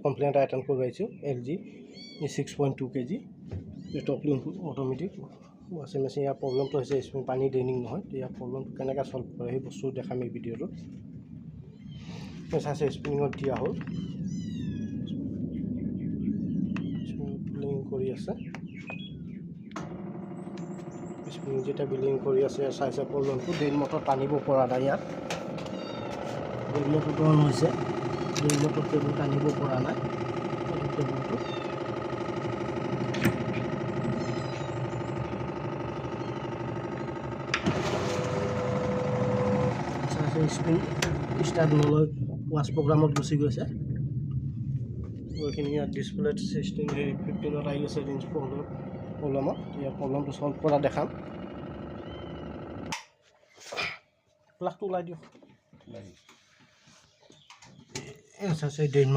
Complain এটা attend কৰিব আহিছোঁ LG 6.2 kg top link automatic ৱাশ্বিং মেচিন। ইয়াৰ প্ৰব্লেমটো হৈছে স্প্ৰিং পানী ড্ৰেইনিং নহয়। ইয়াৰ প্ৰব্লেমটো কেনেকৈ ছল্ভ কৰে সেই বস্তু দেখাম এই ভিডিঅ'টোত। চাইছে স্প্ৰিঙত দিয়া হ'ল, বিলিং কৰি আছে। স্প্ৰিং যেতিয়া বিলিং কৰি আছে চাইছে প্ৰব্লেমটো ড্ৰেইন মটৰ টানিব পৰা নাই। ইয়াত ড্ৰেইন মটৰটো অন হৈছে, ড্ৰেইন মটৰ কেবুল টানিব পৰা নাই। কেবুলটো স্প্ৰিং ষ্টাৰ্ট নলয়, ৱাছ প্ৰগ্ৰামত গুচি গৈছে। এইখিনি ইয়াত ডিছপ্লেত 15ত আহি আছে ৰেঞ্জ প্ৰব্লেমত। ইয়াৰ প্ৰব্লেমটো ছল্ভ কৰা দেখাম। প্লাগটো ওলাই দিয়ক। চাইছে ড্ৰেইন